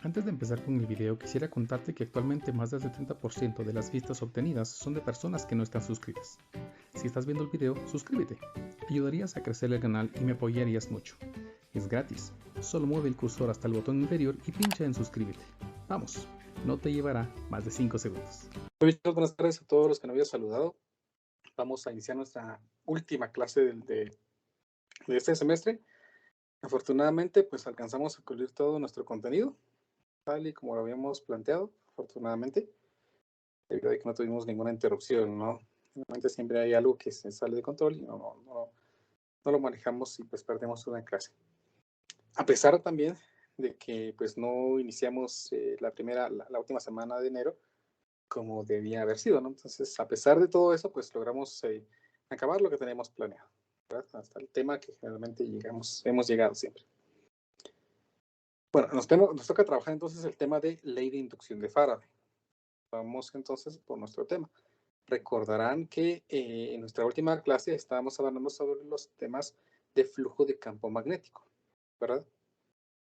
Antes de empezar con el video, quisiera contarte que actualmente más del 70% de las vistas obtenidas son de personas que no están suscritas. Si estás viendo el video, suscríbete. Ayudarías a crecer el canal y me apoyarías mucho. Es gratis. Solo mueve el cursor hasta el botón inferior y pincha en suscríbete. Vamos, no te llevará más de 5 segundos. Buenas tardes a todos los que no había saludado. Vamos a iniciar nuestra última clase de este semestre. Afortunadamente, pues alcanzamos a cubrir todo nuestro contenido, tal y como lo habíamos planteado, afortunadamente, debido a que no tuvimos ninguna interrupción, ¿no? Normalmente siempre hay algo que se sale de control y no lo manejamos y pues perdemos una clase. A pesar también de que pues no iniciamos la última semana de enero como debía haber sido, ¿no? Entonces, a pesar de todo eso, pues logramos acabar lo que teníamos planeado, ¿verdad? Hasta el tema que generalmente hemos llegado siempre. Bueno, nos toca trabajar entonces el tema de ley de inducción de Faraday. Vamos entonces por nuestro tema. Recordarán que en nuestra última clase estábamos hablando sobre los temas de flujo de campo magnético, ¿verdad?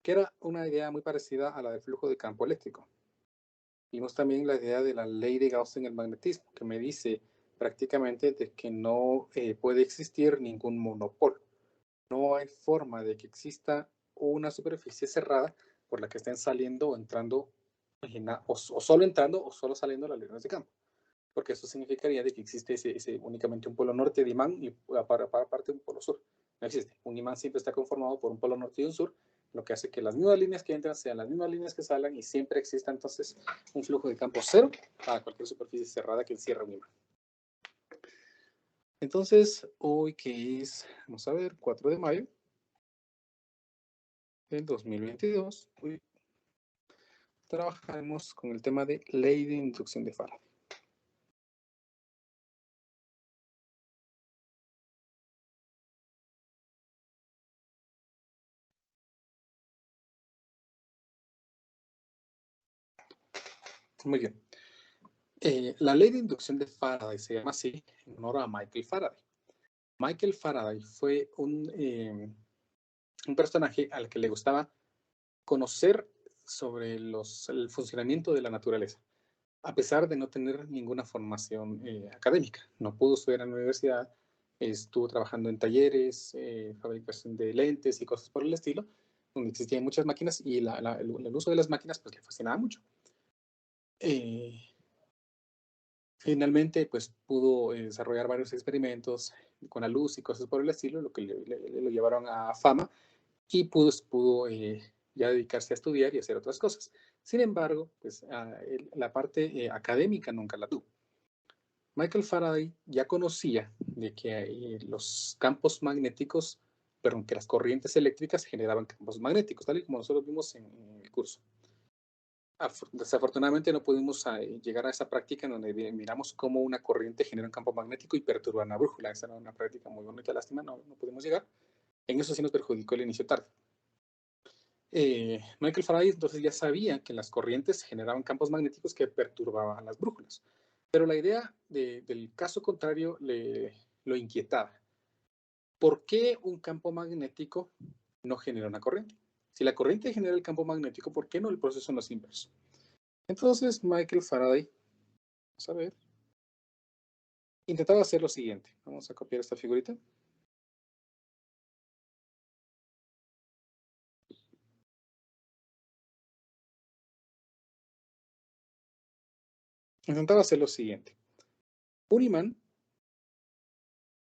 Que era una idea muy parecida a la de flujo de campo eléctrico. Vimos también la idea de la ley de Gauss en el magnetismo, que me dice prácticamente de que no puede existir ningún monopolo. No hay forma de que exista una superficie cerrada por la que estén saliendo o entrando, o solo entrando o solo saliendo las líneas de campo. Porque eso significaría de que existe únicamente un polo norte de imán y aparte un polo sur. No existe. Un imán siempre está conformado por un polo norte y un sur, lo que hace que las mismas líneas que entran sean las mismas líneas que salgan y siempre exista entonces un flujo de campo cero para cualquier superficie cerrada que encierre un imán. Entonces, hoy que es, vamos a ver, 4 de mayo del 2022, hoy trabajaremos con el tema de ley de inducción de Faraday. Muy bien. La ley de inducción de Faraday se llama así en honor a Michael Faraday. Michael Faraday fue un personaje al que le gustaba conocer sobre el funcionamiento de la naturaleza, a pesar de no tener ninguna formación académica. No pudo estudiar en la universidad, estuvo trabajando en talleres, fabricación de lentes y cosas por el estilo, donde existían muchas máquinas y el uso de las máquinas pues le fascinaba mucho. Finalmente, pues pudo desarrollar varios experimentos con la luz y cosas por el estilo, lo que lo llevaron a fama y pudo ya dedicarse a estudiar y hacer otras cosas. Sin embargo, pues la parte académica nunca la tuvo. Michael Faraday ya conocía de que los campos magnéticos, perdón, que las corrientes eléctricas generaban campos magnéticos, tal y como nosotros vimos en el curso. Desafortunadamente no pudimos llegar a esa práctica en donde miramos cómo una corriente genera un campo magnético y perturba una brújula. Esa era una práctica muy bonita, lástima, no pudimos llegar. En eso sí nos perjudicó el inicio tarde. Michael Faraday entonces ya sabía que las corrientes generaban campos magnéticos que perturbaban las brújulas. Pero la idea del caso contrario lo inquietaba. ¿Por qué un campo magnético no genera una corriente? Si la corriente genera el campo magnético, ¿por qué no el proceso no es inverso? Entonces Michael Faraday, vamos a ver, intentaba hacer lo siguiente. Vamos a copiar esta figurita. Intentaba hacer lo siguiente. Un imán,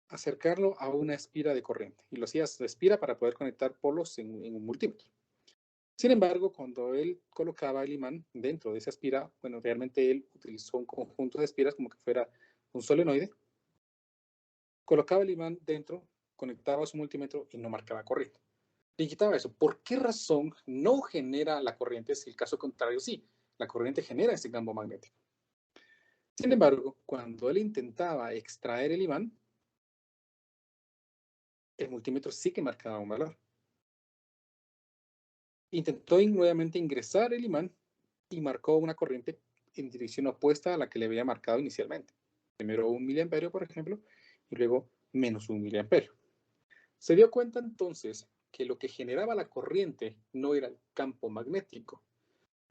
acercarlo a una espira de corriente. Y lo hacía de espira para poder conectar polos en un multímetro. Sin embargo, cuando él colocaba el imán dentro de esa espira, bueno, realmente él utilizó un conjunto de espiras como que fuera un solenoide. Colocaba el imán dentro, conectaba su multímetro y no marcaba corriente. Le quitaba eso. ¿Por qué razón no genera la corriente si el caso contrario sí? La corriente genera ese campo magnético. Sin embargo, cuando él intentaba extraer el imán, el multímetro sí que marcaba un valor. Intentó nuevamente ingresar el imán y marcó una corriente en dirección opuesta a la que le había marcado inicialmente. Primero 1 miliamperio, por ejemplo, y luego menos 1 miliamperio. Se dio cuenta entonces que lo que generaba la corriente no era el campo magnético,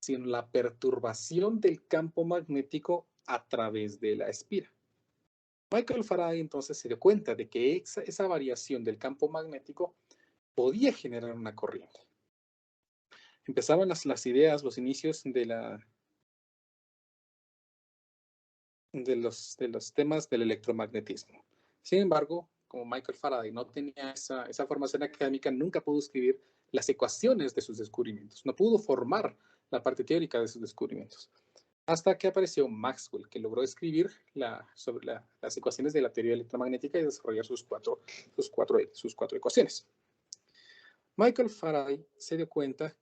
sino la perturbación del campo magnético a través de la espira. Michael Faraday entonces se dio cuenta de que esa variación del campo magnético podía generar una corriente. Empezaban las ideas, los inicios de los temas del electromagnetismo. Sin embargo, como Michael Faraday no tenía esa formación académica, nunca pudo escribir las ecuaciones de sus descubrimientos, no pudo formar la parte teórica de sus descubrimientos. Hasta que apareció Maxwell, que logró escribir sobre las ecuaciones de la teoría electromagnética y desarrollar sus cuatro ecuaciones. Michael Faraday se dio cuenta,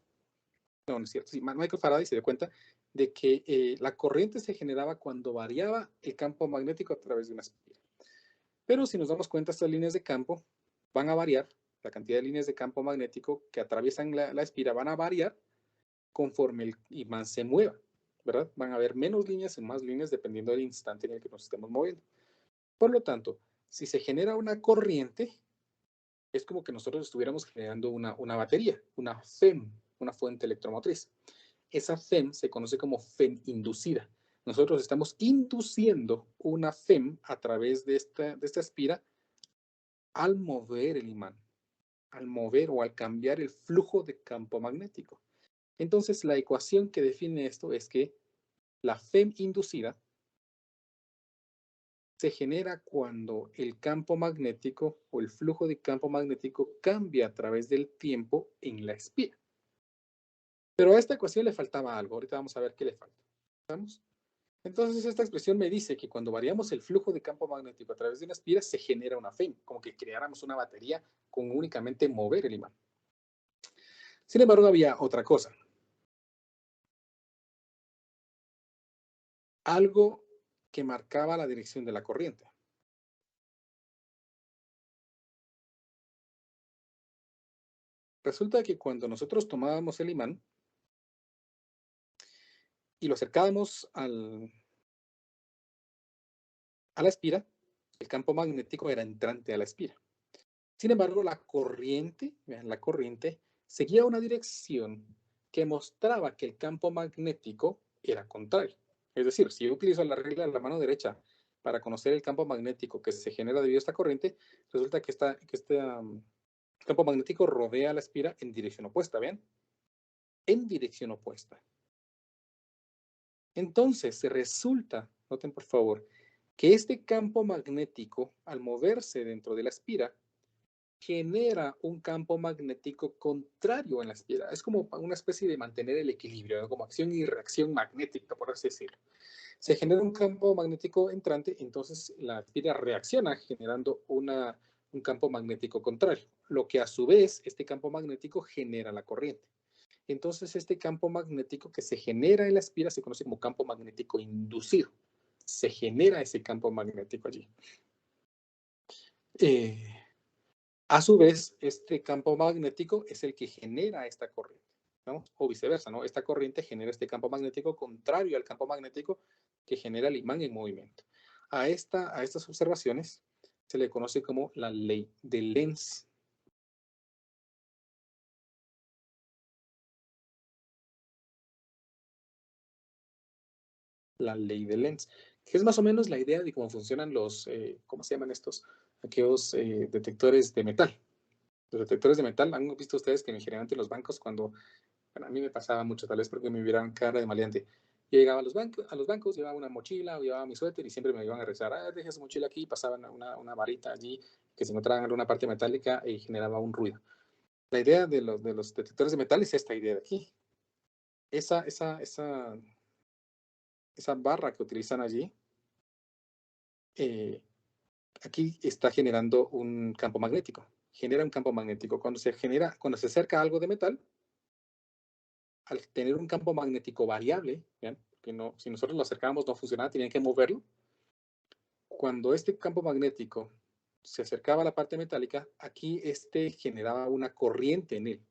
no es cierto, sí, Michael Faraday se dio cuenta de que la corriente se generaba cuando variaba el campo magnético a través de una espira. Pero si nos damos cuenta, estas líneas de campo van a variar, la cantidad de líneas de campo magnético que atraviesan la espira van a variar conforme el imán se mueva, ¿verdad? Van a haber menos líneas y más líneas dependiendo del instante en el que nos estemos moviendo. Por lo tanto, si se genera una corriente, es como que nosotros estuviéramos generando una batería, una FEM, una fuente electromotriz. Esa FEM se conoce como FEM inducida. Nosotros estamos induciendo una FEM a través de esta espira al mover el imán, al mover o al cambiar el flujo de campo magnético. Entonces, la ecuación que define esto es que la FEM inducida se genera cuando el campo magnético o el flujo de campo magnético cambia a través del tiempo en la espira. Pero a esta ecuación le faltaba algo. Ahorita vamos a ver qué le falta. ¿Estamos? Entonces, esta expresión me dice que cuando variamos el flujo de campo magnético a través de una espira, se genera una FEM, como que creáramos una batería con únicamente mover el imán. Sin embargo, había otra cosa. Algo que marcaba la dirección de la corriente. Resulta que cuando nosotros tomábamos el imán y lo acercábamos a la espira, el campo magnético era entrante a la espira. Sin embargo, la corriente seguía una dirección que mostraba que el campo magnético era contrario. Es decir, si yo utilizo la regla de la mano derecha para conocer el campo magnético que se genera debido a esta corriente, resulta que este campo magnético rodea la espira en dirección opuesta, ¿ven? En dirección opuesta. Entonces, resulta, noten por favor, que este campo magnético, al moverse dentro de la espira, genera un campo magnético contrario en la espira. Es como una especie de mantener el equilibrio, ¿no? Como acción y reacción magnética, por así decirlo. Se genera un campo magnético entrante, entonces la espira reacciona generando un campo magnético contrario, lo que a su vez este campo magnético genera la corriente. Entonces este campo magnético que se genera en la espira se conoce como campo magnético inducido. Se genera ese campo magnético allí. A su vez, este campo magnético es el que genera esta corriente, ¿no? O viceversa, ¿no? Esta corriente genera este campo magnético contrario al campo magnético que genera el imán en movimiento. A estas observaciones se le conoce como la ley de Lenz. La ley de Lenz, que es más o menos la idea de cómo funcionan los, ¿cómo se llaman estos? Aquellos detectores de metal. Los detectores de metal, ¿han visto ustedes que generalmente los bancos cuando, bueno, a mí me pasaba mucho, tal vez porque me vieran cara de maleante. Yo llegaba a los bancos, llevaba una mochila, llevaba mi suéter y siempre me iban a rezar, deja su mochila aquí, pasaban una varita allí que se encontraba en alguna parte metálica y generaba un ruido. La idea de los detectores de metal es esta idea de aquí. Esa barra que utilizan allí, aquí está generando un campo magnético. Genera un campo magnético. Cuando se acerca algo de metal, al tener un campo magnético variable, ¿bien? Que no, si nosotros lo acercábamos no funcionaba, tenían que moverlo. Cuando este campo magnético se acercaba a la parte metálica, aquí generaba una corriente en él,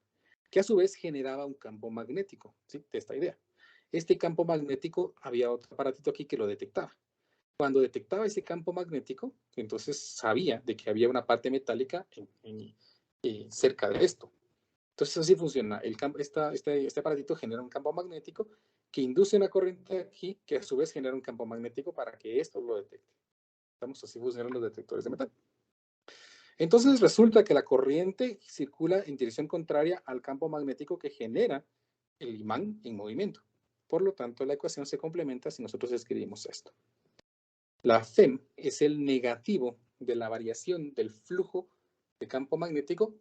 que a su vez generaba un campo magnético, ¿sí? De esta idea. Este campo magnético, había otro aparatito aquí que lo detectaba. Cuando detectaba ese campo magnético, entonces sabía de que había una parte metálica cerca de esto. Entonces así funciona. Este aparatito genera un campo magnético que induce una corriente aquí que a su vez genera un campo magnético para que esto lo detecte. Estamos así funcionando los detectores de metal. Entonces resulta que la corriente circula en dirección contraria al campo magnético que genera el imán en movimiento. Por lo tanto, la ecuación se complementa si nosotros escribimos esto. La FEM es el negativo de la variación del flujo de campo magnético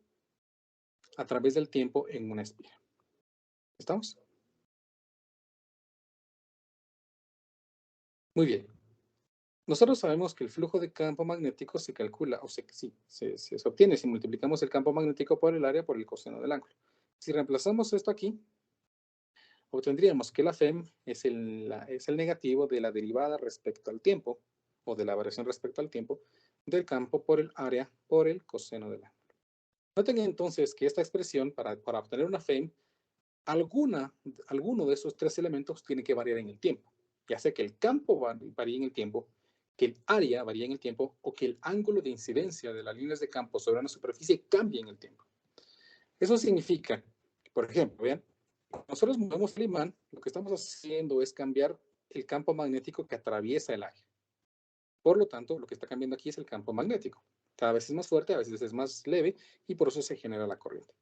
a través del tiempo en una espira. ¿Estamos? Muy bien. Nosotros sabemos que el flujo de campo magnético se calcula, o se obtiene si multiplicamos el campo magnético por el área por el coseno del ángulo. Si reemplazamos esto aquí, obtendríamos que la FEM es el negativo de la derivada respecto al tiempo, o de la variación respecto al tiempo, del campo por el área por el coseno del ángulo. Noten entonces que esta expresión, para obtener una FEM, alguno de esos tres elementos tiene que variar en el tiempo. Ya sea que el campo varíe en el tiempo, que el área varíe en el tiempo, o que el ángulo de incidencia de las líneas de campo sobre una superficie cambie en el tiempo. Eso significa, por ejemplo, vean, cuando nosotros movemos el imán, lo que estamos haciendo es cambiar el campo magnético que atraviesa el área. Por lo tanto, lo que está cambiando aquí es el campo magnético. Cada vez es más fuerte, a veces es más leve, y por eso se genera la corriente.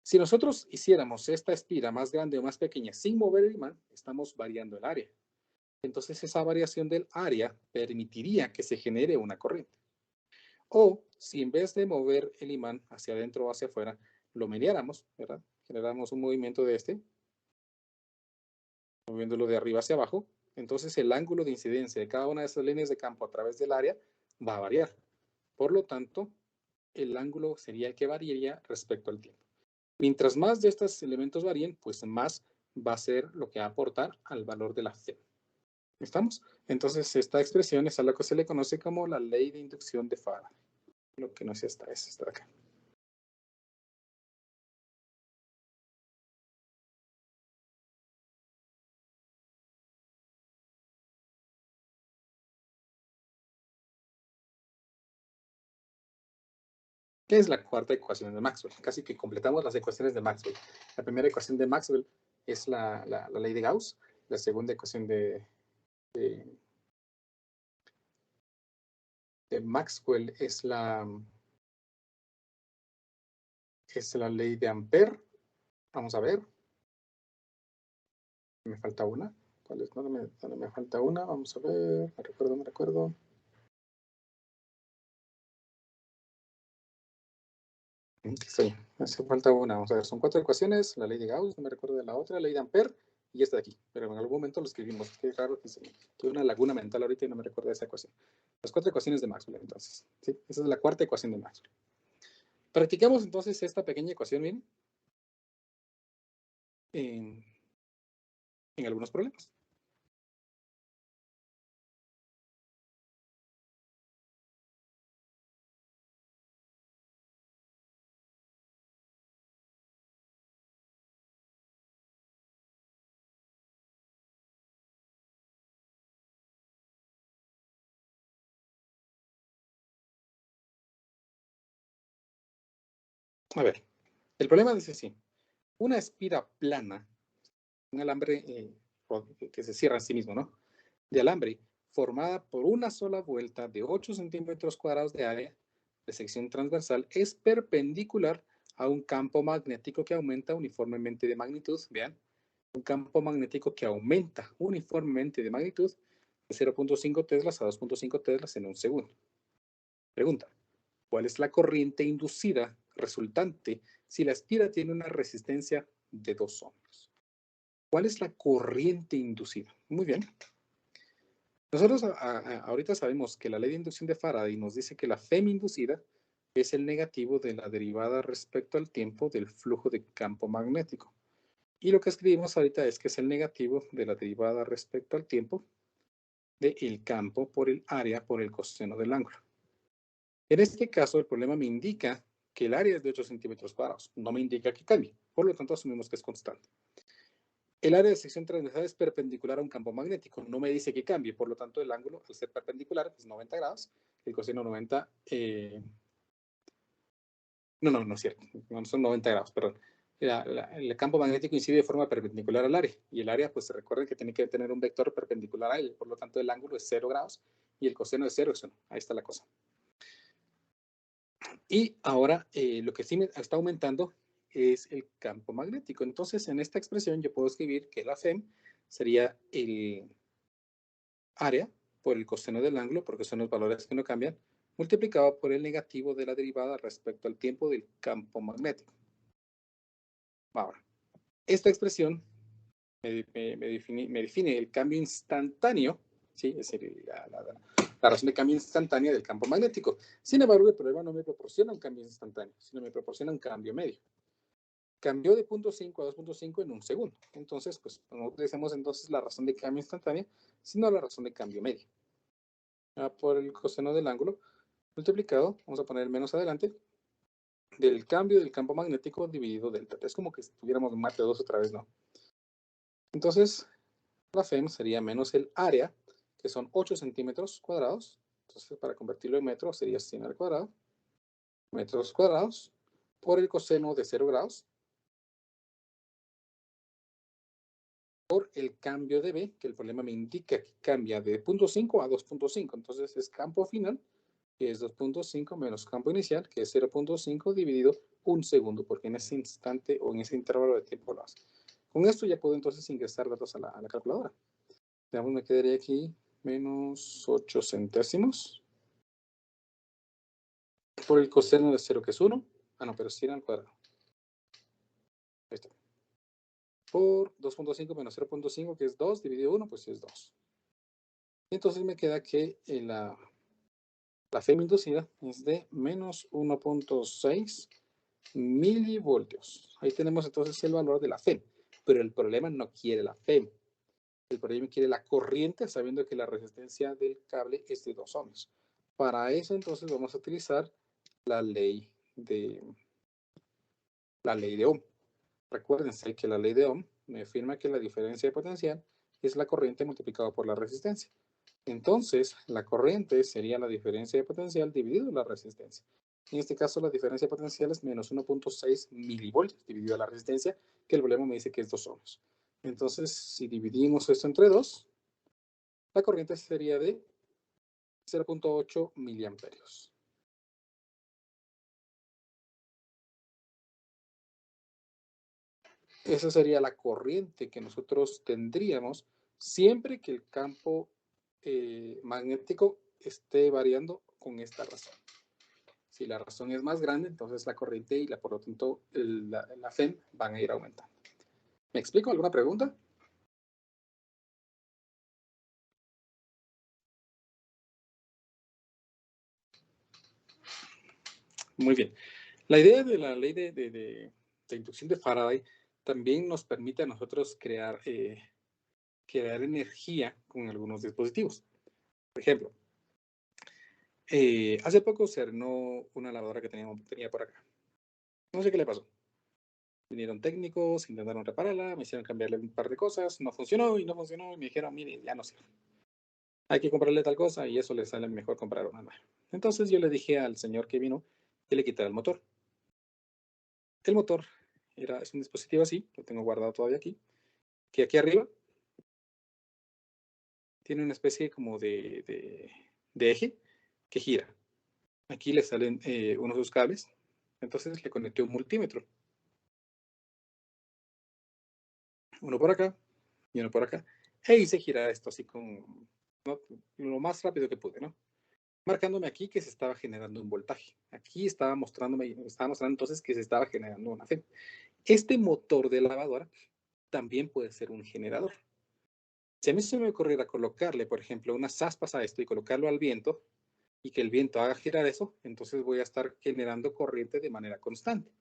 Si nosotros hiciéramos esta espira más grande o más pequeña sin mover el imán, estamos variando el área. Entonces esa variación del área permitiría que se genere una corriente. O si en vez de mover el imán hacia adentro o hacia afuera, lo mediáramos, ¿verdad? Generamos un movimiento de moviéndolo de arriba hacia abajo, entonces el ángulo de incidencia de cada una de esas líneas de campo a través del área va a variar. Por lo tanto, el ángulo sería el que variaría respecto al tiempo. Mientras más de estos elementos varíen, pues más va a ser lo que va a aportar al valor de la FEM. ¿Estamos? Entonces, esta expresión es a lo que se le conoce como la ley de inducción de Faraday. Lo que no es esta de acá. ¿Qué es la cuarta ecuación de Maxwell? Casi que completamos las ecuaciones de Maxwell. La primera ecuación de Maxwell es la ley de Gauss. La segunda ecuación de Maxwell es la ley de Ampère. Vamos a ver. Me falta una. ¿Cuál es? ¿Dónde me falta una? Vamos a ver. Me recuerdo. Sí, me hace falta una. Vamos a ver, son 4 ecuaciones. La ley de Gauss, no me recuerdo de la otra, la ley de Ampère y esta de aquí. Pero en algún momento lo escribimos. Qué raro que tuve una laguna mental ahorita y no me recuerdo de esa ecuación. Las 4 ecuaciones de Maxwell, entonces. ¿Sí? Esa es la cuarta ecuación de Maxwell. Practicamos entonces esta pequeña ecuación, miren, en algunos problemas. A ver, el problema dice así. Una espira plana, un alambre que se cierra a sí mismo, ¿no? De alambre, formada por una sola vuelta de 8 centímetros cuadrados de área de sección transversal, es perpendicular a un campo magnético que aumenta uniformemente de magnitud. Vean, un campo magnético que aumenta uniformemente de magnitud de 0.5 teslas a 2.5 teslas en un segundo. Pregunta, ¿cuál es la corriente inducida resultante si la espira tiene una resistencia de 2 ohms? ¿Cuál es la corriente inducida? Muy bien. Nosotros ahorita sabemos que la ley de inducción de Faraday nos dice que la FEM inducida es el negativo de la derivada respecto al tiempo del flujo de campo magnético. Y lo que escribimos ahorita es que es el negativo de la derivada respecto al tiempo del campo por el área por el coseno del ángulo. En este caso, el problema me indica que el área es de 8 centímetros cuadrados. No me indica que cambie. Por lo tanto, asumimos que es constante. El área de sección transversal es perpendicular a un campo magnético. No me dice que cambie. Por lo tanto, el ángulo, al ser perpendicular, es 90 grados. El coseno 90 No es cierto. No son 90 grados, perdón. El campo magnético incide de forma perpendicular al área. Y el área, pues recuerden que tiene que tener un vector perpendicular a él. Por lo tanto, el ángulo es 0 grados y el coseno de 0 es 1. Ahí está la cosa. Y ahora lo que sí me está aumentando es el campo magnético. Entonces, en esta expresión yo puedo escribir que la FEM sería el área por el coseno del ángulo, porque son los valores que no cambian, multiplicado por el negativo de la derivada respecto al tiempo del campo magnético. Ahora, esta expresión me define el cambio instantáneo, ¿sí? Es decir, la razón de cambio instantáneo del campo magnético. Sin embargo, el problema no me proporciona un cambio instantáneo, sino me proporciona un cambio medio. Cambió de 0.5 a 2.5 en un segundo. Entonces, pues no utilizamos entonces la razón de cambio instantáneo, sino la razón de cambio medio. Por el coseno del ángulo multiplicado, vamos a poner el menos adelante, del cambio del campo magnético dividido delta. Es como que estuviéramos en mate 2 otra vez, ¿no? Entonces, la FEM sería menos el área, que son 8 centímetros cuadrados. Entonces, para convertirlo en metros, sería 100 al cuadrado, metros cuadrados, por el coseno de 0 grados, por el cambio de B, que el problema me indica que cambia de 0.5 a 2.5. Entonces, es campo final, que es 2.5 menos campo inicial, que es 0.5 dividido un segundo, porque en ese instante o en ese intervalo de tiempo lo hace. Con esto ya puedo entonces ingresar datos a la calculadora. Digamos, me quedaría aquí menos 8 centésimos por el coseno de 0, que es 1. Ah, no, pero 100 al cuadrado. Ahí está. Por 2.5 menos 0.5, que es 2, dividido 1, pues es 2. Entonces me queda que la FEM inducida es de menos 1.6 milivoltios. Ahí tenemos entonces el valor de la FEM. Pero el problema no quiere la FEM. El problema quiere la corriente, sabiendo que la resistencia del cable es de 2 ohms. Para eso entonces vamos a utilizar la ley de Ohm. Recuérdense que la ley de Ohm me afirma que la diferencia de potencial es la corriente multiplicada por la resistencia. Entonces, la corriente sería la diferencia de potencial dividido la resistencia. En este caso, la diferencia de potencial es menos 1.6 milivoltios dividido la resistencia, que el problema me dice que es 2 ohms. Entonces, si dividimos esto entre 2, la corriente sería de 0.8 miliamperios. Esa sería la corriente que nosotros tendríamos siempre que el campo magnético esté variando con esta razón. Si la razón es más grande, entonces la corriente y por lo tanto la FEM van a ir aumentando. ¿Me explico? ¿Alguna pregunta? Muy bien. La idea de la ley de inducción de Faraday también nos permite a nosotros crear energía con algunos dispositivos. Por ejemplo, hace poco se arruinó una lavadora que tenía por acá. No sé qué le pasó. Vinieron técnicos, intentaron repararla, me hicieron cambiarle un par de cosas, no funcionó, y me dijeron, mire, ya no sirve. Hay que comprarle tal cosa y eso le sale mejor comprar una nueva. Entonces yo le dije al señor que vino que le quitara el motor. El motor es un dispositivo así, lo tengo guardado todavía aquí, que aquí arriba tiene una especie como de eje que gira. Aquí le salen unos de sus cables, entonces le conecté un multímetro. Uno por acá y uno por acá. E hice girar esto así con lo más rápido que pude, ¿no? Marcándome aquí que se estaba generando un voltaje. Aquí estaba mostrando entonces que se estaba generando una FEM. Este motor de lavadora también puede ser un generador. Si a mí se me ocurriera colocarle, por ejemplo, unas aspas a esto y colocarlo al viento y que el viento haga girar eso, entonces voy a estar generando corriente de manera constante.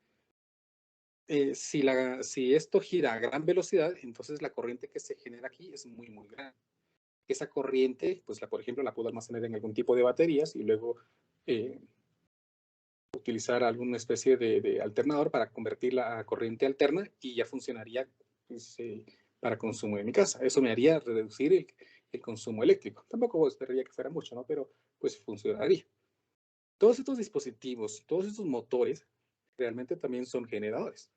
Si esto gira a gran velocidad, entonces la corriente que se genera aquí es muy, muy grande. Esa corriente, pues por ejemplo, la puedo almacenar en algún tipo de baterías y luego utilizar alguna especie de alternador para convertirla a corriente alterna y ya funcionaría pues, para consumo en mi casa. Eso me haría reducir el consumo eléctrico. Tampoco esperaría que fuera mucho, ¿no? Pero pues funcionaría. Todos estos dispositivos, todos estos motores realmente también son generadores.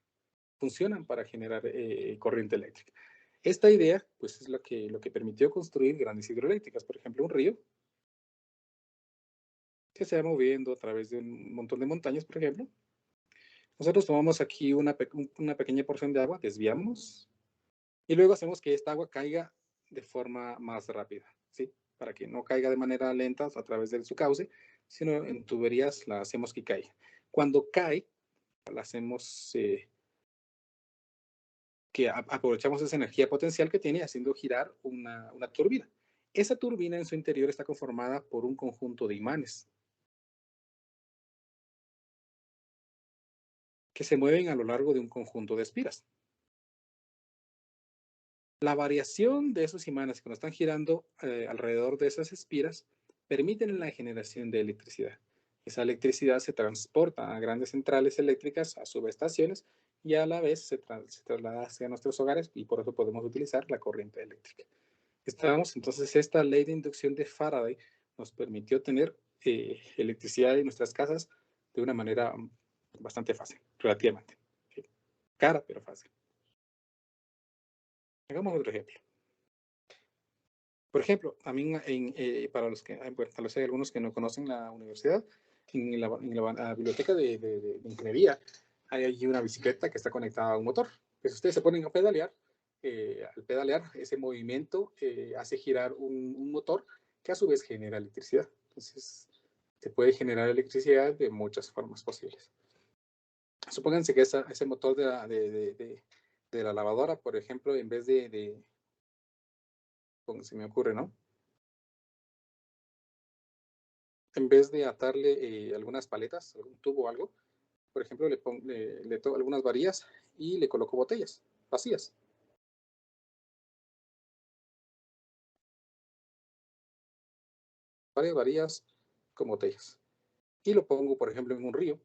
Funcionan para generar corriente eléctrica. Esta idea, pues, es lo que permitió construir grandes hidroeléctricas. Por ejemplo, un río que se va moviendo a través de un montón de montañas, por ejemplo. Nosotros tomamos aquí una pequeña porción de agua, desviamos, y luego hacemos que esta agua caiga de forma más rápida, ¿sí? Para que no caiga de manera lenta a través de su cauce, sino en tuberías la hacemos que caiga. Cuando cae, la hacemos que aprovechamos esa energía potencial que tiene haciendo girar una turbina. Esa turbina en su interior está conformada por un conjunto de imanes que se mueven a lo largo de un conjunto de espiras. La variación de esos imanes que nos están girando alrededor de esas espiras permiten la generación de electricidad. Esa electricidad se transporta a grandes centrales eléctricas, a subestaciones, y a la vez se traslada hacia nuestros hogares, y por eso podemos utilizar la corriente eléctrica. Entonces, esta ley de inducción de Faraday nos permitió tener electricidad en nuestras casas de una manera bastante fácil, relativamente. ¿Sí? Cara, pero fácil. Hagamos otro ejemplo. Por ejemplo, a mí, para los que, bueno, tal vez hay algunos que no conocen la universidad, en la biblioteca de ingeniería hay allí una bicicleta que está conectada a un motor. Pues ustedes se ponen a pedalear, al pedalear ese movimiento hace girar un motor que a su vez genera electricidad. Entonces, se puede generar electricidad de muchas formas posibles. Supónganse que ese motor de la lavadora, por ejemplo, en vez como se me ocurre, ¿no? En vez de atarle algunas paletas, algún tubo o algo, por ejemplo, le toco algunas varillas y le coloco botellas vacías. Varias varillas con botellas. Y lo pongo, por ejemplo, en un río,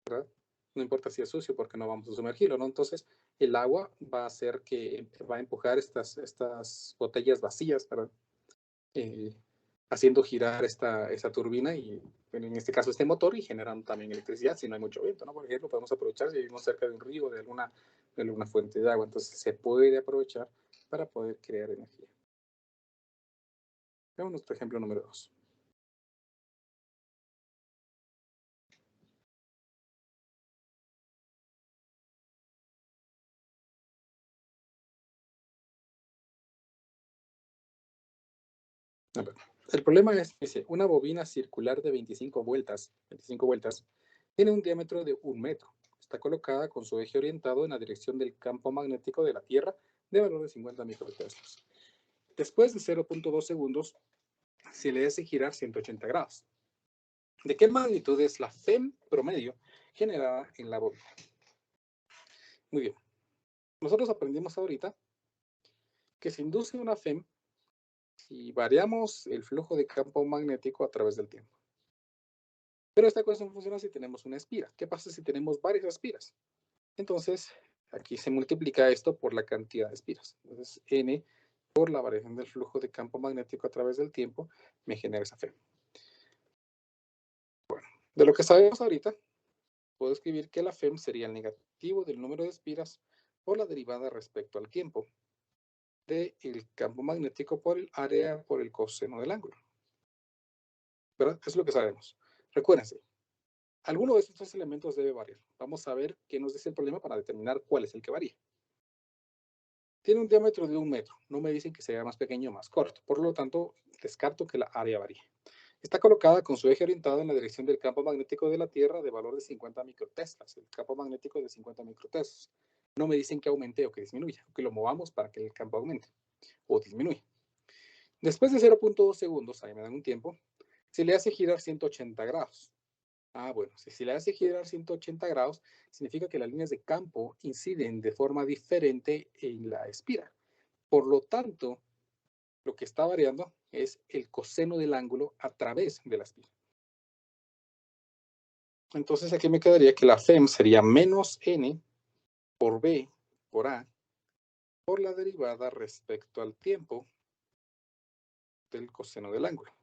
¿verdad? No importa si es sucio porque no vamos a sumergirlo, ¿no? Entonces, el agua va a hacer que va a empujar estas botellas vacías, ¿verdad? Haciendo girar esta turbina y, en este caso, este motor, y generando también electricidad si no hay mucho viento, ¿no? Por ejemplo, podemos aprovechar si vivimos cerca de un río o de alguna fuente de agua. Entonces, se puede aprovechar para poder crear energía. Veamos nuestro ejemplo número 2. El problema es, dice, una bobina circular de 25 vueltas, tiene un diámetro de 1 metro. Está colocada con su eje orientado en la dirección del campo magnético de la Tierra de valor de 50 microteslas. Después de 0.2 segundos, se le hace girar 180 grados. ¿De qué magnitud es la FEM promedio generada en la bobina? Muy bien. Nosotros aprendimos ahorita que se induce una FEM si variamos el flujo de campo magnético a través del tiempo. Pero esta ecuación funciona si tenemos una espira. ¿Qué pasa si tenemos varias espiras? Entonces, aquí se multiplica esto por la cantidad de espiras. Entonces, N por la variación del flujo de campo magnético a través del tiempo me genera esa FEM. Bueno, de lo que sabemos ahorita, puedo escribir que la FEM sería el negativo del número de espiras por la derivada respecto al tiempo del campo magnético por el área por el coseno del ángulo. ¿Verdad? Eso es lo que sabemos. Recuérdense, alguno de estos tres elementos debe variar. Vamos a ver qué nos dice el problema para determinar cuál es el que varía. Tiene un diámetro de 1 metro. No me dicen que sea más pequeño o más corto. Por lo tanto, descarto que la área varíe. Está colocada con su eje orientado en la dirección del campo magnético de la Tierra de valor de 50 microteslas. El campo magnético es de 50 microteslas. No me dicen que aumente o que disminuya, o que lo movamos para que el campo aumente o disminuya. Después de 0.2 segundos, ahí me dan un tiempo, se le hace girar 180 grados. Bueno, si le hace girar 180 grados, significa que las líneas de campo inciden de forma diferente en la espira. Por lo tanto, lo que está variando es el coseno del ángulo a través de la espira. Entonces aquí me quedaría que la FEM sería menos N por B por A por la derivada respecto al tiempo del coseno del ángulo.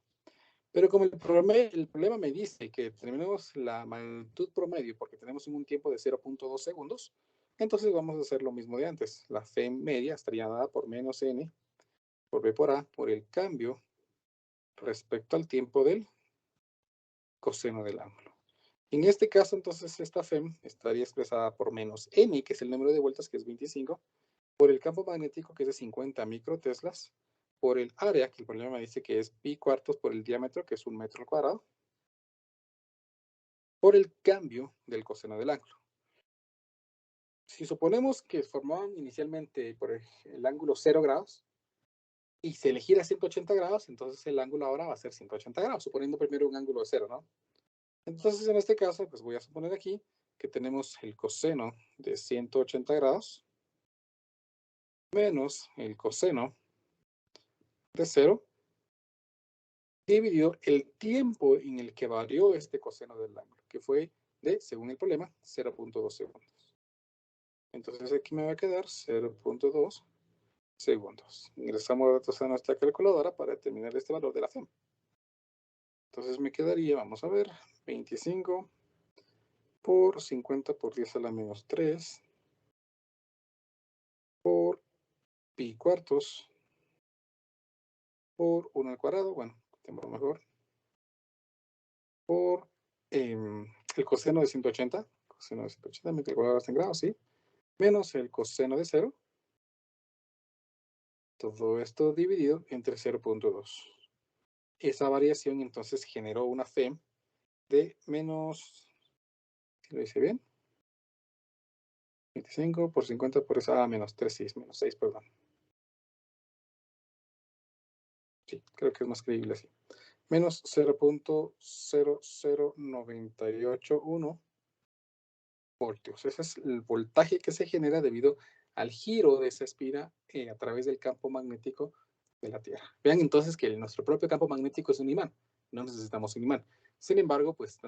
Pero como el problema me dice que determinemos la magnitud promedio porque tenemos un tiempo de 0.2 segundos, entonces vamos a hacer lo mismo de antes. La F media estaría dada por menos N por B por A por el cambio respecto al tiempo del coseno del ángulo. En este caso, entonces, esta FEM estaría expresada por menos N, que es el número de vueltas, que es 25, por el campo magnético, que es de 50 microteslas, por el área, que el problema me dice que es pi cuartos por el diámetro, que es 1 metro al cuadrado, por el cambio del coseno del ángulo. Si suponemos que formaban inicialmente por el ángulo 0 grados y se le gira 180 grados, entonces el ángulo ahora va a ser 180 grados, suponiendo primero un ángulo de 0, ¿no? Entonces, en este caso, pues voy a suponer aquí que tenemos el coseno de 180 grados menos el coseno de 0 dividido el tiempo en el que varió este coseno del ángulo, que fue de, según el problema, 0.2 segundos. Entonces aquí me va a quedar 0.2 segundos. Ingresamos datos a nuestra calculadora para determinar este valor de la FEM. Entonces me quedaría, vamos a ver, 25 por 50 por 10 a la menos 3 por pi cuartos por 1 al cuadrado, bueno, tengo mejor, por el coseno de 180, mi calculadora está en grados, ¿sí? Menos el coseno de 0, todo esto dividido entre 0.2. Esa variación entonces generó una FEM de menos, si lo hice bien, 25 por 50 por esa, menos 3, menos 6, perdón. Sí, creo que es más creíble así. Menos 0.00981 voltios. Ese es el voltaje que se genera debido al giro de esa espira a través del campo magnético de la Tierra. Vean entonces que nuestro propio campo magnético es un imán. No necesitamos un imán. Sin embargo, pues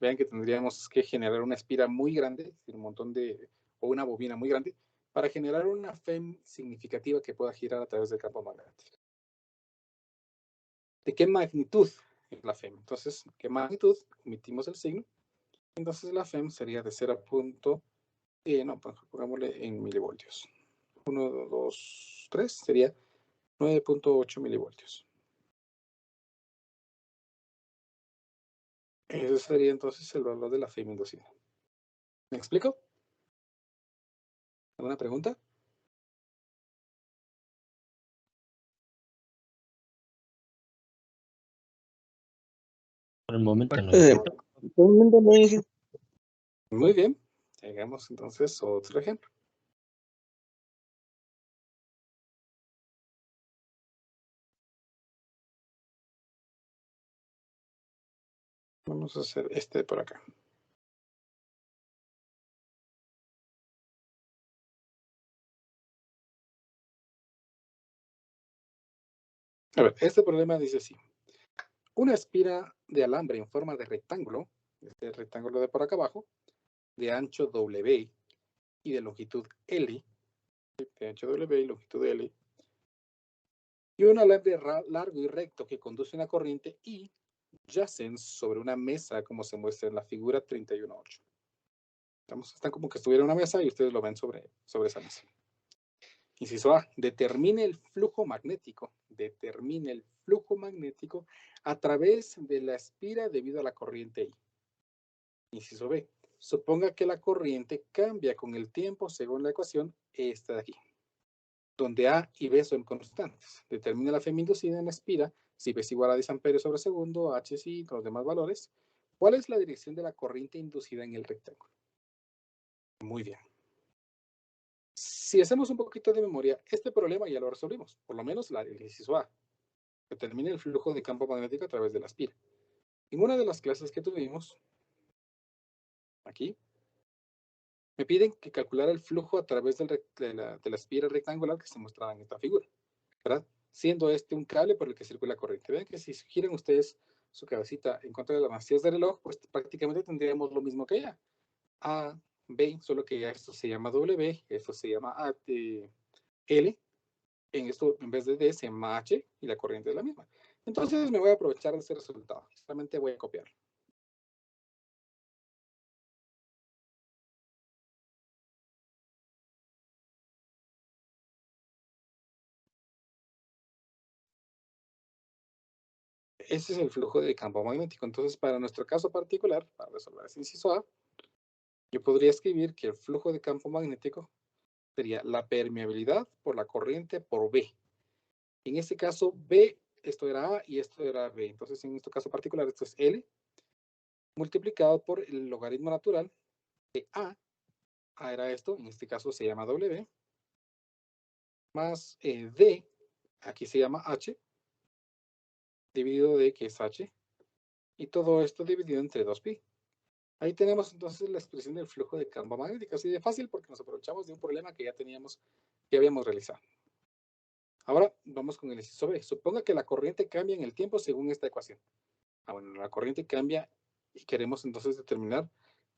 vean que tendríamos que generar una espira muy grande, un montón de, o una bobina muy grande, para generar una FEM significativa que pueda girar a través del campo magnético. ¿De qué magnitud es la FEM? Entonces, ¿qué magnitud? Omitimos el signo. Entonces la FEM sería de 0. No, pues pongámosle en milivoltios. 1, 2, 3 sería 9.8 milivoltios. Ese sería entonces el valor de la FEM inducida. ¿Me explico? ¿Alguna pregunta? Por el momento no. Muy bien. Llegamos entonces a otro ejemplo. Vamos a hacer este por acá. A ver, este problema dice así. Una espira de alambre en forma de rectángulo, este rectángulo de por acá abajo, de ancho W y de longitud L, de ancho W y longitud L, y un alambre largo y recto que conduce una corriente I yacen sobre una mesa como se muestra en la figura 31.8. Están como que estuviera una mesa y ustedes lo ven sobre esa mesa. Inciso A, determine el flujo magnético. Determine el flujo magnético a través de la espira debido a la corriente I. Inciso B, suponga que la corriente cambia con el tiempo según la ecuación esta de aquí, donde A y B son constantes. Determina la FEM inducida en la espira, si B es igual a 10 amperios sobre segundo, H sí, los demás valores. ¿Cuál es la dirección de la corriente inducida en el rectángulo? Muy bien. Si hacemos un poquito de memoria, este problema ya lo resolvimos, por lo menos el inciso A. Determina el flujo de campo magnético a través de la espira. En una de las clases que tuvimos, aquí, me piden que calculara el flujo a través de la espira rectangular que se mostraba en esta figura, ¿verdad? Siendo este un cable por el que circula corriente. Vean que si giran ustedes su cabecita en contra de las manecillas del reloj, pues prácticamente tendríamos lo mismo que allá. A, B, solo que ya esto se llama W, esto se llama L, en esto en vez de D se llama H y la corriente es la misma. Entonces me voy a aprovechar de ese resultado. Solamente voy a copiarlo. Ese es el flujo de campo magnético. Entonces, para nuestro caso particular, para resolver ese inciso A, yo podría escribir que el flujo de campo magnético sería la permeabilidad por la corriente por B. En este caso, B, esto era A y esto era B. Entonces, en este caso particular, esto es L, multiplicado por el logaritmo natural de A. A era esto, en este caso se llama W, más D, aquí se llama H, dividido D, que es H, y todo esto dividido entre 2pi. Ahí tenemos entonces la expresión del flujo de campo magnético, así de fácil porque nos aprovechamos de un problema que ya teníamos, que habíamos realizado. Ahora vamos con el inciso B. Suponga que la corriente cambia en el tiempo según esta ecuación. Bueno, la corriente cambia y queremos entonces determinar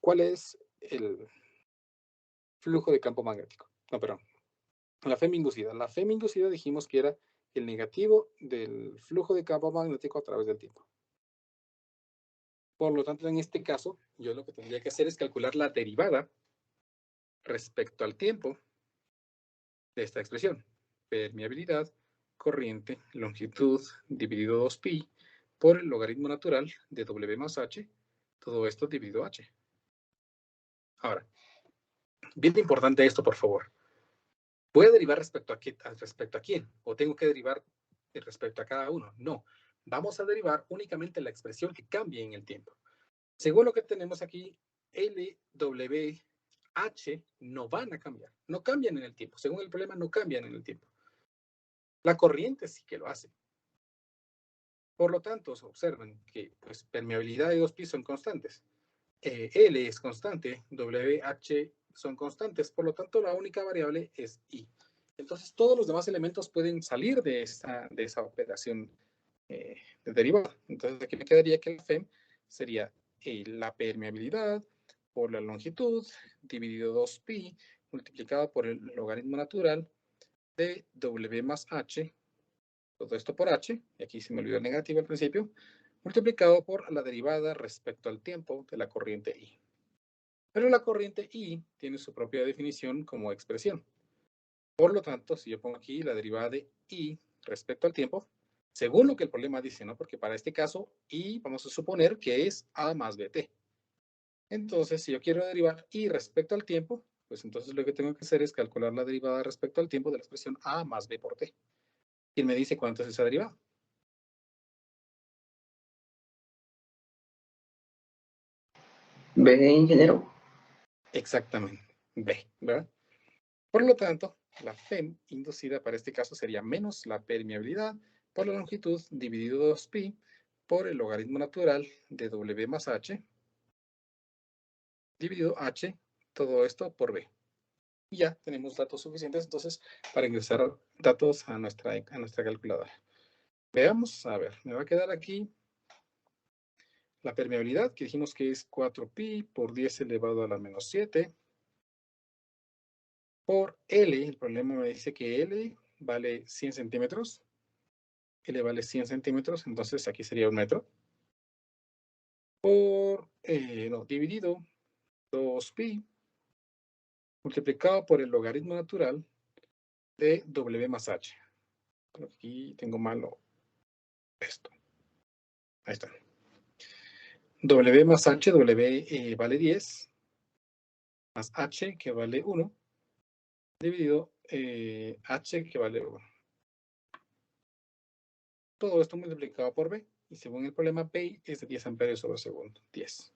cuál es el flujo de campo magnético. No, perdón. La FEM inducida. La FEM inducida dijimos que era el negativo del flujo de campo magnético a través del tiempo. Por lo tanto, en este caso, yo lo que tendría que hacer es calcular la derivada respecto al tiempo de esta expresión. Permeabilidad, corriente, longitud, dividido 2pi, por el logaritmo natural de W más H, todo esto dividido H. Ahora, bien importante esto, por favor. ¿Voy a derivar respecto a quién? ¿O tengo que derivar respecto a cada uno? No. Vamos a derivar únicamente la expresión que cambie en el tiempo. Según lo que tenemos aquí, L, W, H no van a cambiar. No cambian en el tiempo. Según el problema, no cambian en el tiempo. La corriente sí que lo hace. Por lo tanto, observen que pues, permeabilidad y 2pi son constantes. L es constante, W, H son constantes. Por lo tanto, la única variable es I. Entonces, todos los demás elementos pueden salir de esa operación de derivada. Entonces, aquí me quedaría que el FEM sería la permeabilidad por la longitud dividido 2pi multiplicado por el logaritmo natural de W más H, todo esto por H, y aquí se me olvidó el negativo al principio, multiplicado por la derivada respecto al tiempo de la corriente I. Pero la corriente I tiene su propia definición como expresión. Por lo tanto, si yo pongo aquí la derivada de I respecto al tiempo, según lo que el problema dice, ¿no? Porque para este caso, I vamos a suponer que es A más BT. Entonces, si yo quiero derivar I respecto al tiempo, pues entonces lo que tengo que hacer es calcular la derivada respecto al tiempo de la expresión A más B por T. ¿Quién me dice cuánto es esa derivada? B, ingeniero. Exactamente, B, ¿verdad? Por lo tanto, la FEM inducida para este caso sería menos la permeabilidad por la longitud dividido 2pi por el logaritmo natural de W más H dividido H, todo esto por B. Y ya tenemos datos suficientes entonces para ingresar datos a nuestra calculadora. Veamos, a ver, me va a quedar aquí la permeabilidad, que dijimos que es 4pi por 10 elevado a la menos 7, por L, el problema me dice que L vale 100 centímetros, L vale 100 centímetros, entonces aquí sería 1 metro, por, dividido 2pi, multiplicado por el logaritmo natural de W más H. Aquí tengo malo esto. Ahí está. W más H, W vale 10, más H que vale 1, dividido H que vale 1. Todo esto multiplicado por B, y según el problema, B es de 10 amperios sobre segundo, 10.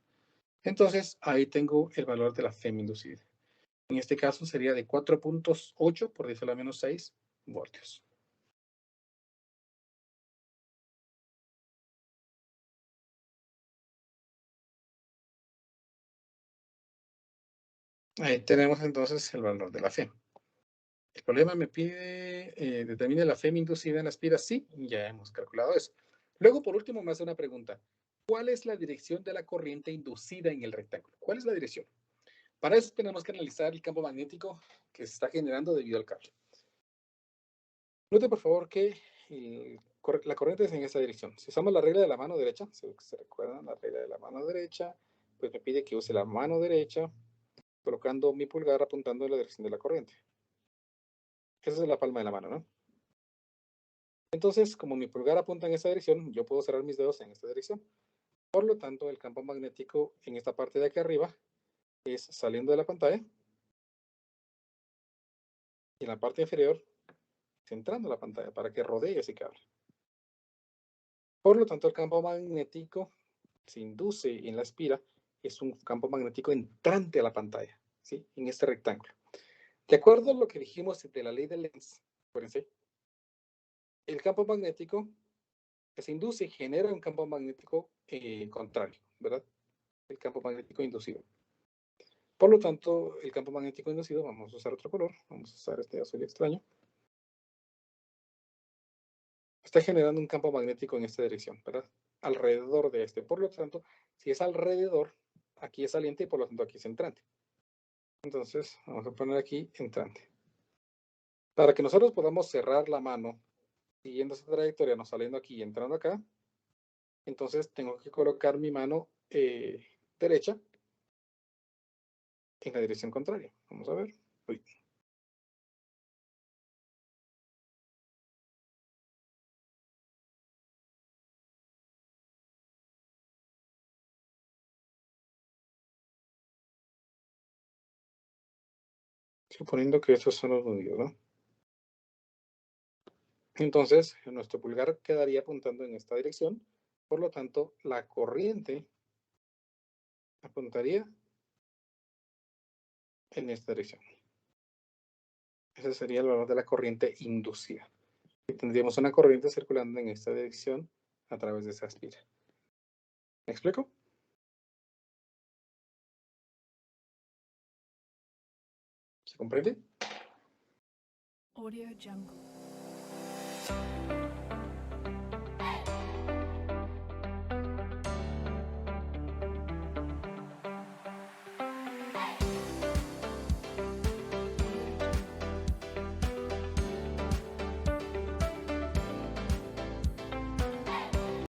Entonces, ahí tengo el valor de la FEM inducida. En este caso sería de 4.8 por 10 a la menos 6 voltios. Ahí tenemos entonces el valor de la FEM. El problema me pide, determine la FEM inducida en las pilas. Sí, ya hemos calculado eso. Luego, por último, me hace una pregunta. ¿Cuál es la dirección de la corriente inducida en el rectángulo? ¿Cuál es la dirección? Para eso tenemos que analizar el campo magnético que se está generando debido al cable. Note, por favor, que la corriente es en esta dirección. Si usamos la regla de la mano derecha, si se recuerdan la regla de la mano derecha, pues me pide que use la mano derecha colocando mi pulgar apuntando en la dirección de la corriente. Esa es la palma de la mano, ¿no? Entonces, como mi pulgar apunta en esta dirección, yo puedo cerrar mis dedos en esta dirección. Por lo tanto, el campo magnético en esta parte de aquí arriba es saliendo de la pantalla. Y en la parte inferior, centrando la pantalla para que rodee ese cable. Por lo tanto, el campo magnético se induce en la espira, es un campo magnético entrante a la pantalla, ¿sí? En este rectángulo. De acuerdo a lo que dijimos de la ley de Lenz, acuérdense, el campo magnético que se induce genera un campo magnético contrario, ¿verdad? El campo magnético inducido. Por lo tanto, el campo magnético inducido, vamos a usar otro color, vamos a usar este azul extraño, está generando un campo magnético en esta dirección, ¿verdad? Alrededor de este. Por lo tanto, si es alrededor, aquí es saliente y por lo tanto aquí es entrante. Entonces, vamos a poner aquí entrante. Para que nosotros podamos cerrar la mano siguiendo esta trayectoria, no saliendo aquí y entrando acá, entonces tengo que colocar mi mano derecha en la dirección contraria. Vamos a ver. Uy. Suponiendo que estos son los nudillos, ¿no? Entonces, nuestro pulgar quedaría apuntando en esta dirección. Por lo tanto, la corriente apuntaría en esta dirección. Ese sería el valor de la corriente inducida. Y tendríamos una corriente circulando en esta dirección a través de esa espira. ¿Me explico? ¿Se comprende? Audio Jungle.